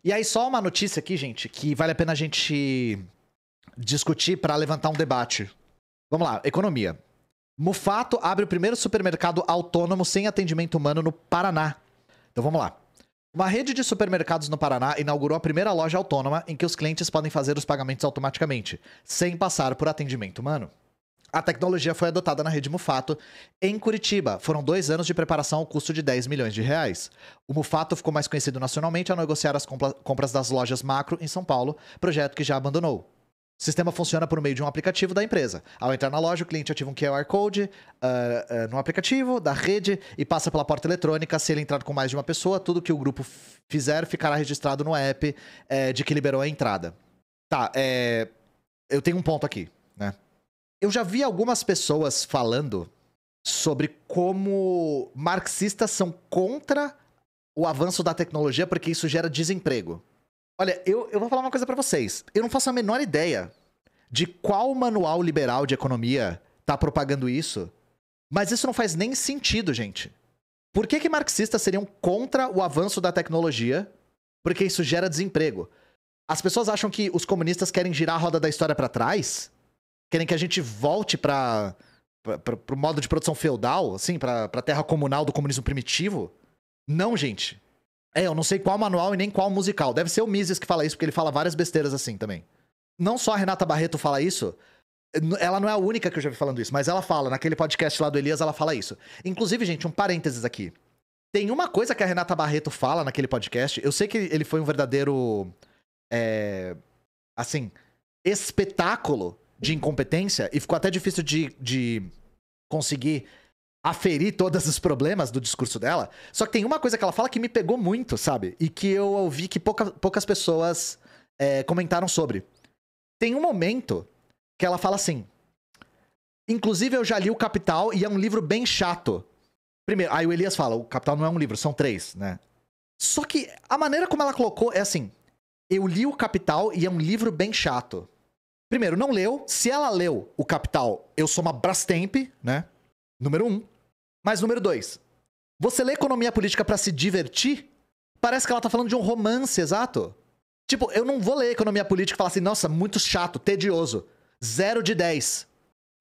E aí, só uma notícia aqui, gente, que vale a pena a gente discutir para levantar um debate. Vamos lá, economia. Mufato abre o primeiro supermercado autônomo sem atendimento humano no Paraná. Então vamos lá. Uma rede de supermercados no Paraná inaugurou a primeira loja autônoma em que os clientes podem fazer os pagamentos automaticamente, sem passar por atendimento humano. A tecnologia foi adotada na rede Mufato, em Curitiba. Foram 2 anos de preparação ao custo de 10 milhões de reais. O Mufato ficou mais conhecido nacionalmente ao negociar as compras das lojas Macro em São Paulo, projeto que já abandonou. O sistema funciona por meio de um aplicativo da empresa. Ao entrar na loja, o cliente ativa um QR Code no aplicativo da rede e passa pela porta eletrônica. Se ele entrar com mais de uma pessoa, tudo que o grupo fizer ficará registrado no app de que liberou a entrada. Tá, eu tenho um ponto aqui, né? Eu já vi algumas pessoas falando sobre como marxistas são contra o avanço da tecnologia porque isso gera desemprego. Olha, eu vou falar uma coisa pra vocês. Eu não faço a menor ideia de qual manual liberal de economia tá propagando isso, mas isso não faz nem sentido, gente. Por que marxistas seriam contra o avanço da tecnologia? Porque isso gera desemprego. As pessoas acham que os comunistas querem girar a roda da história pra trás? Querem que a gente volte pro modo de produção feudal, assim, pra terra comunal do comunismo primitivo? Não, gente. Eu não sei qual manual e nem qual musical. Deve ser o Mises que fala isso, porque ele fala várias besteiras assim também. Não só a Renata Barreto fala isso, ela não é a única que eu já vi falando isso, mas ela fala, naquele podcast lá do Elias, ela fala isso. Inclusive, gente, um parênteses aqui. Tem uma coisa que a Renata Barreto fala naquele podcast, eu sei que ele foi um verdadeiro, assim, espetáculo de incompetência, e ficou até difícil de conseguir aferir todos os problemas do discurso dela. Só que tem uma coisa que ela fala que me pegou muito, sabe? E que eu ouvi que poucas pessoas comentaram sobre. Tem um momento que ela fala assim: inclusive eu já li o Capital e é um livro bem chato. Primeiro, aí o Elias fala, o Capital não é um livro, são 3, né? Só que a maneira como ela colocou é assim: eu li o Capital e é um livro bem chato. Primeiro, não leu. Se ela leu o Capital, eu sou uma Brastemp, né? Número 1. Mas número 2. Você lê economia política pra se divertir? Parece que ela tá falando de um romance, exato. Tipo, eu não vou ler economia política e falar assim, nossa, muito chato, tedioso. 0 de 10.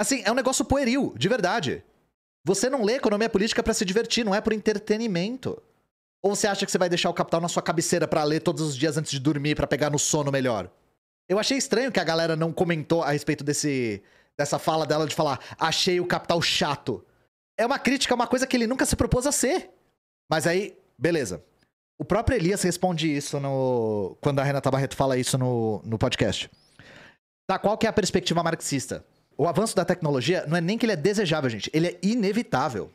Assim, é um negócio pueril, de verdade. Você não lê economia política pra se divertir, não é por entretenimento. Ou você acha que você vai deixar o Capital na sua cabeceira pra ler todos os dias antes de dormir pra pegar no sono melhor? Eu achei estranho que a galera não comentou a respeito dessa fala dela de falar achei o Capital chato. É uma crítica a uma coisa que ele nunca se propôs a ser. Mas aí, beleza. O próprio Elias responde isso quando a Renata Barreto fala isso no podcast. Tá, qual que é a perspectiva marxista? O avanço da tecnologia não é nem que ele é desejável, gente. Ele é inevitável.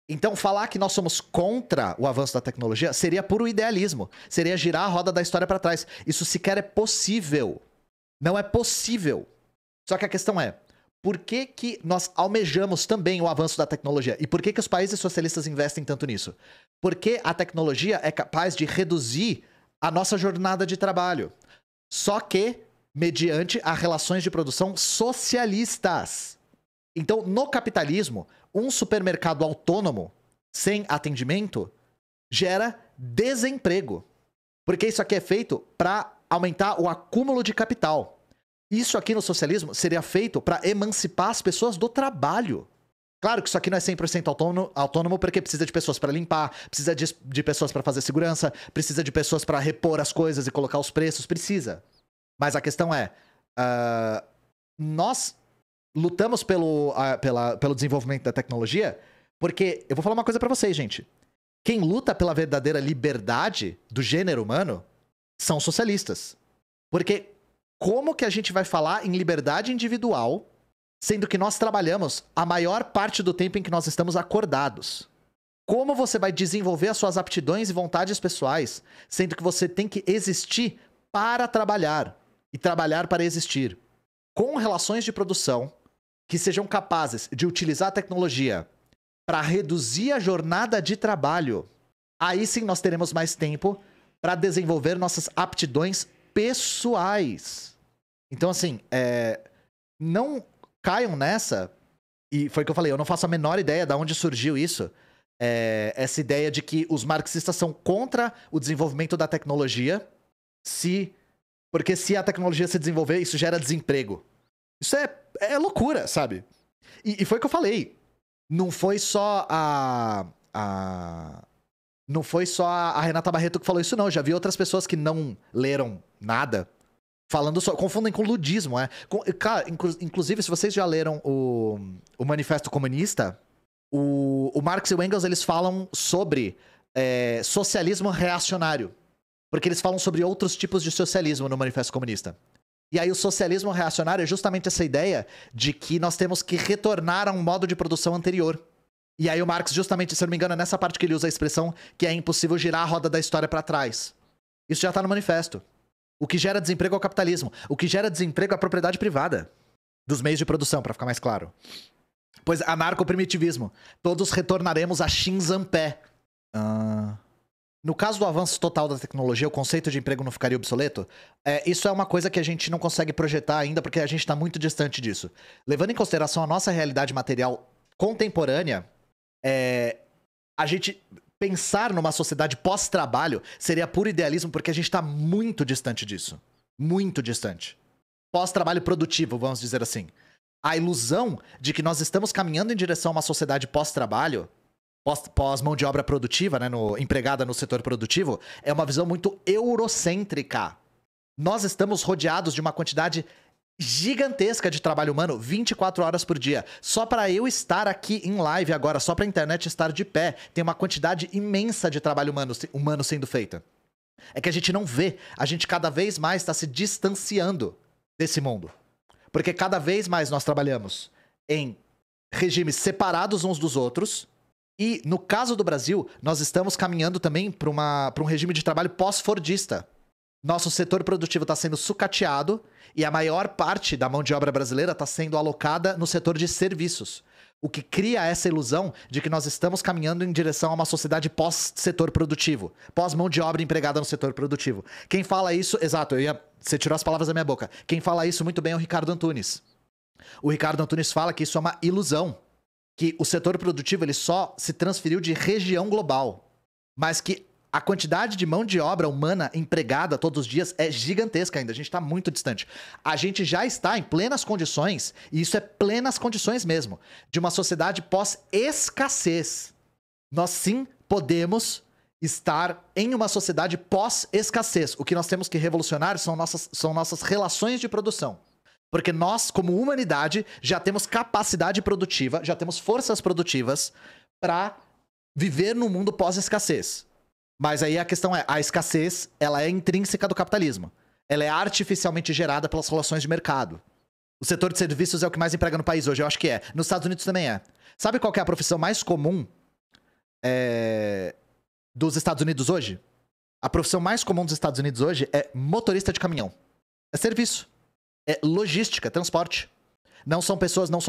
Então, falar que nós somos contra o avanço da tecnologia seria puro idealismo. Seria girar a roda da história pra trás. Isso sequer é possível. Não é possível. Só que a questão é, por que nós almejamos também o avanço da tecnologia? E por que os países socialistas investem tanto nisso? Porque a tecnologia é capaz de reduzir a nossa jornada de trabalho. Só que mediante as relações de produção socialistas. Então, no capitalismo, um supermercado autônomo, sem atendimento, gera desemprego. Porque isso aqui é feito para aumentar o acúmulo de capital. Isso aqui no socialismo seria feito para emancipar as pessoas do trabalho. Claro que isso aqui não é 100% autônomo porque precisa de pessoas para limpar, precisa de pessoas para fazer segurança, precisa de pessoas para repor as coisas e colocar os preços, precisa. Mas a questão é, nós lutamos pelo desenvolvimento da tecnologia porque, eu vou falar uma coisa para vocês, gente. Quem luta pela verdadeira liberdade do gênero humano são socialistas. Porque como que a gente vai falar em liberdade individual, sendo que nós trabalhamos a maior parte do tempo em que nós estamos acordados? Como você vai desenvolver as suas aptidões e vontades pessoais, sendo que você tem que existir para trabalhar e trabalhar para existir? Com relações de produção que sejam capazes de utilizar a tecnologia para reduzir a jornada de trabalho, aí sim nós teremos mais tempo para desenvolver nossas aptidões pessoais. Então, assim, não caiam nessa, e foi o que eu falei, eu não faço a menor ideia de onde surgiu isso, essa ideia de que os marxistas são contra o desenvolvimento da tecnologia, Porque se a tecnologia se desenvolver, isso gera desemprego. Isso é loucura, sabe? E foi o que eu falei. Não foi só Não foi só a Renata Barreto que falou isso, não. Eu já vi outras pessoas que não leram nada falando só. Confundem com ludismo, é. Cara, inclusive, se vocês já leram o Manifesto Comunista, o Marx e o Engels, eles falam sobre socialismo reacionário. Porque eles falam sobre outros tipos de socialismo no Manifesto Comunista. E aí o socialismo reacionário é justamente essa ideia de que nós temos que retornar a um modo de produção anterior. E aí o Marx, justamente, se eu não me engano, é nessa parte que ele usa a expressão que é impossível girar a roda da história para trás. Isso já tá no manifesto. O que gera desemprego é o capitalismo. O que gera desemprego é a propriedade privada dos meios de produção, para ficar mais claro. Pois anarcoprimitivismo. Todos retornaremos a Shinzanpé. No caso do avanço total da tecnologia, o conceito de emprego não ficaria obsoleto? Isso é uma coisa que a gente não consegue projetar ainda, porque a gente está muito distante disso. Levando em consideração a nossa realidade material contemporânea, a gente pensar numa sociedade pós-trabalho seria puro idealismo, porque a gente está muito distante disso. Muito distante. Pós-trabalho produtivo, vamos dizer assim. A ilusão de que nós estamos caminhando em direção a uma sociedade pós-trabalho, pós-mão de obra produtiva, né, empregada no setor produtivo, é uma visão muito eurocêntrica. Nós estamos rodeados de uma quantidade gigantesca de trabalho humano 24 horas por dia. Só para eu estar aqui em live agora, só para a internet estar de pé, tem uma quantidade imensa de trabalho humano sendo feita. É que a gente não vê. A gente cada vez mais está se distanciando desse mundo. Porque cada vez mais nós trabalhamos em regimes separados uns dos outros. E, no caso do Brasil, nós estamos caminhando também para um regime de trabalho pós-fordista. Nosso setor produtivo está sendo sucateado e a maior parte da mão de obra brasileira está sendo alocada no setor de serviços. O que cria essa ilusão de que nós estamos caminhando em direção a uma sociedade pós-setor produtivo. Pós-mão de obra empregada no setor produtivo. Quem fala isso... Exato, você tirou as palavras da minha boca. Quem fala isso muito bem é o Ricardo Antunes. O Ricardo Antunes fala que isso é uma ilusão. Que o setor produtivo ele só se transferiu de região global. Mas que a quantidade de mão de obra humana empregada todos os dias é gigantesca ainda. A gente está muito distante. A gente já está em plenas condições, e isso é plenas condições mesmo, de uma sociedade pós-escassez. Nós sim podemos estar em uma sociedade pós-escassez. O que nós temos que revolucionar são nossas relações de produção. Porque nós, como humanidade, já temos capacidade produtiva, já temos forças produtivas para viver num mundo pós-escassez. Mas aí a questão a escassez, ela é intrínseca do capitalismo. Ela é artificialmente gerada pelas relações de mercado. O setor de serviços é o que mais emprega no país hoje, eu acho que é. Nos Estados Unidos também é. Sabe qual que é a profissão mais comum dos Estados Unidos hoje? A profissão mais comum dos Estados Unidos hoje é motorista de caminhão. É serviço. É logística, transporte. Não são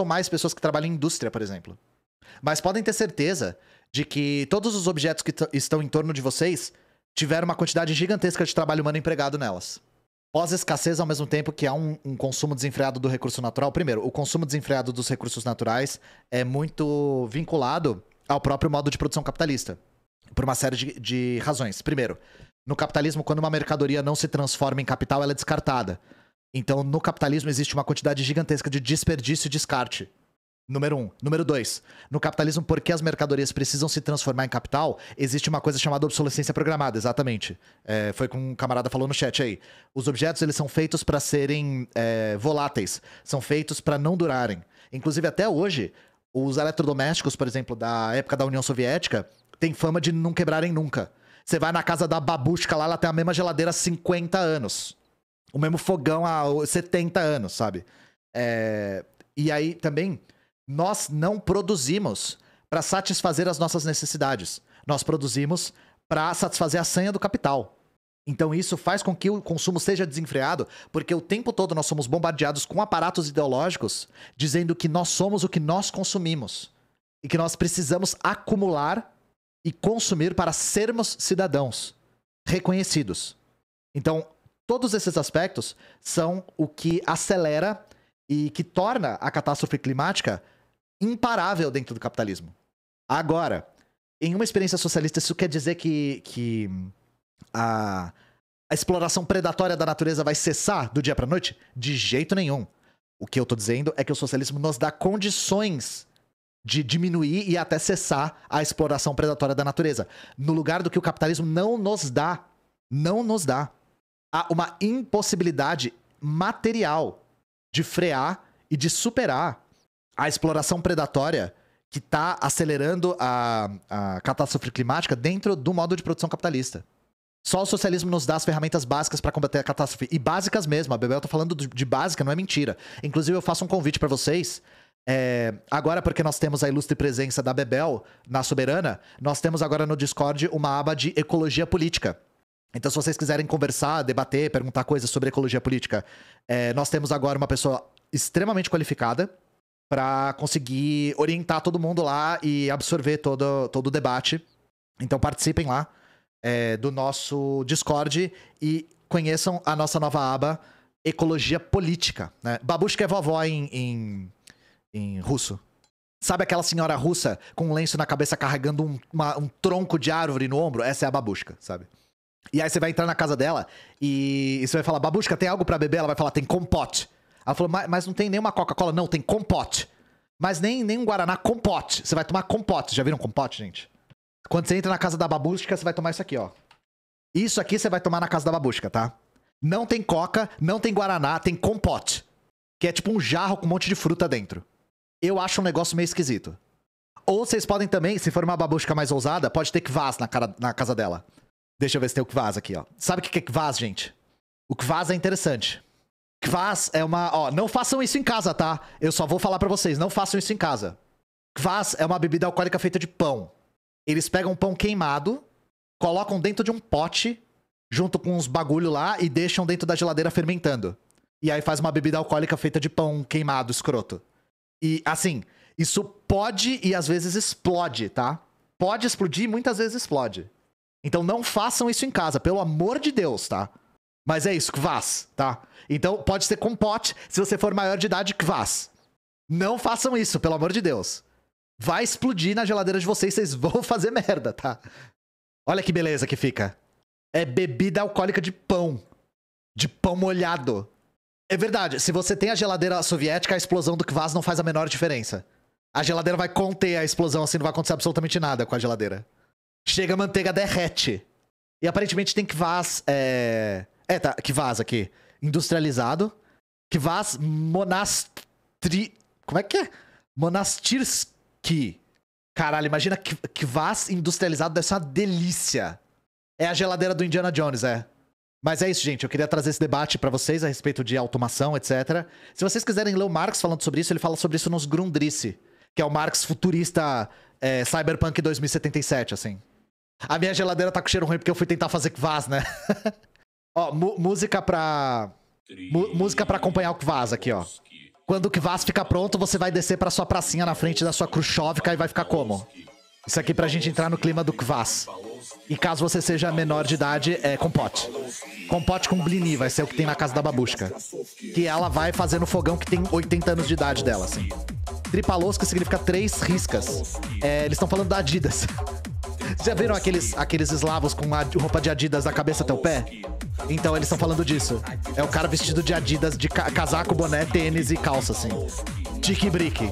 mais pessoas que trabalham em indústria, por exemplo. Mas podem ter certeza de que todos os objetos que estão em torno de vocês tiveram uma quantidade gigantesca de trabalho humano empregado nelas. Pós-escassez, ao mesmo tempo que há um consumo desenfreado do recurso natural. Primeiro, o consumo desenfreado dos recursos naturais é muito vinculado ao próprio modo de produção capitalista. Por uma série de razões. Primeiro, no capitalismo, quando uma mercadoria não se transforma em capital, ela é descartada. Então, no capitalismo, existe uma quantidade gigantesca de desperdício e descarte. Número 1. Número 2. No capitalismo, porque as mercadorias precisam se transformar em capital, existe uma coisa chamada obsolescência programada, exatamente. Foi como um camarada falou no chat aí. Os objetos, eles são feitos para serem voláteis. São feitos para não durarem. Inclusive, até hoje, os eletrodomésticos, por exemplo, da época da União Soviética, têm fama de não quebrarem nunca. Você vai na casa da babushka lá, ela tem a mesma geladeira há 50 anos. O mesmo fogão há 70 anos, sabe? E aí, também... Nós não produzimos para satisfazer as nossas necessidades. Nós produzimos para satisfazer a sanha do capital. Então isso faz com que o consumo seja desenfreado, porque o tempo todo nós somos bombardeados com aparatos ideológicos dizendo que nós somos o que nós consumimos. E que nós precisamos acumular e consumir para sermos cidadãos reconhecidos. Então, todos esses aspectos são o que acelera e que torna a catástrofe climática imparável dentro do capitalismo. Agora, em uma experiência socialista, isso quer dizer que A exploração predatória da natureza vai cessar do dia pra noite? De jeito nenhum. O que eu tô dizendo é que o socialismo nos dá condições de diminuir e até cessar a exploração predatória da natureza. No lugar do que o capitalismo não nos dá. Não nos dá. Há uma impossibilidade material de frear e de superar a exploração predatória que está acelerando a catástrofe climática dentro do modo de produção capitalista. Só o socialismo nos dá as ferramentas básicas para combater a catástrofe. E básicas mesmo. A Bebel tá falando de básica, não é mentira. Inclusive, eu faço um convite para vocês. Agora, porque nós temos a ilustre presença da Bebel na Soberana, nós temos agora no Discord uma aba de ecologia política. Então, se vocês quiserem conversar, debater, perguntar coisas sobre ecologia política, nós temos agora uma pessoa extremamente qualificada para conseguir orientar todo mundo lá e absorver todo o debate. Então, participem lá do nosso Discord e conheçam a nossa nova aba Ecologia Política. Né? Babushka é vovó em russo. Sabe aquela senhora russa com um lenço na cabeça carregando um tronco de árvore no ombro? Essa é a babushka, sabe? E aí você vai entrar na casa dela e você vai falar, babushka, tem algo pra beber? Ela vai falar, tem compote. Ela falou, mas não tem nenhuma Coca-Cola? Não, tem compote. Mas nem um Guaraná, compote. Você vai tomar compote. Já viram compote, gente? Quando você entra na casa da babushka, você vai tomar isso aqui, ó. Isso aqui você vai tomar na casa da babushka, tá? Não tem Coca, não tem Guaraná, tem compote. Que é tipo um jarro com um monte de fruta dentro. Eu acho um negócio meio esquisito. Ou vocês podem também, se for uma babushka mais ousada, pode ter kvass na casa dela. Deixa eu ver se tem o kvass aqui, ó. Sabe o que é kvass, gente? O kvass é interessante. Kvass é uma... Ó, não façam isso em casa, tá? Eu só vou falar pra vocês, não façam isso em casa. Kvass é uma bebida alcoólica feita de pão. Eles pegam pão queimado, colocam dentro de um pote, junto com uns bagulho lá, e deixam dentro da geladeira fermentando. E aí faz uma bebida alcoólica feita de pão queimado, escroto. E, assim, isso pode e às vezes explode, tá? Pode explodir e muitas vezes explode. Então não façam isso em casa, pelo amor de Deus, tá? Mas é isso, kvass, tá? Então pode ser compote, se você for maior de idade, kvass. Não façam isso, pelo amor de Deus. Vai explodir na geladeira de vocês, vocês vão fazer merda, tá? Olha que beleza que fica. É bebida alcoólica de pão. De pão molhado. É verdade, se você tem a geladeira soviética, a explosão do kvass não faz a menor diferença. A geladeira vai conter a explosão, assim, não vai acontecer absolutamente nada com a geladeira. Chega a manteiga, derrete. E aparentemente tem kvass, tá, kvass aqui. Industrializado. Kvass Como é que é? Monastirsky. Caralho, imagina kvass industrializado, deve ser uma delícia. É a geladeira do Indiana Jones, Mas é isso, gente. Eu queria trazer esse debate pra vocês a respeito de automação, etc. Se vocês quiserem ler o Marx falando sobre isso, ele fala sobre isso nos Grundrisse, que é o Marx futurista Cyberpunk 2077, assim. A minha geladeira tá com cheiro ruim porque eu fui tentar fazer kvass, né? Ó, música pra acompanhar o kvass aqui, ó. Quando o kvass ficar pronto, você vai descer pra sua pracinha na frente da sua Khrushchevka e vai ficar como? Isso aqui pra gente entrar no clima do kvass. E caso você seja menor de idade, é compote. Compote com blini vai ser o que tem na casa da babushka. Que ela vai fazer no fogão que tem 80 anos de idade dela, assim. Tripalosca significa 3 riscas. Eles estão falando da Adidas. Já viram aqueles eslavos com a roupa de Adidas da cabeça até o pé? Então eles estão falando disso. É o cara vestido de Adidas, de casaco, boné, tênis e calça, assim. Tique-brique.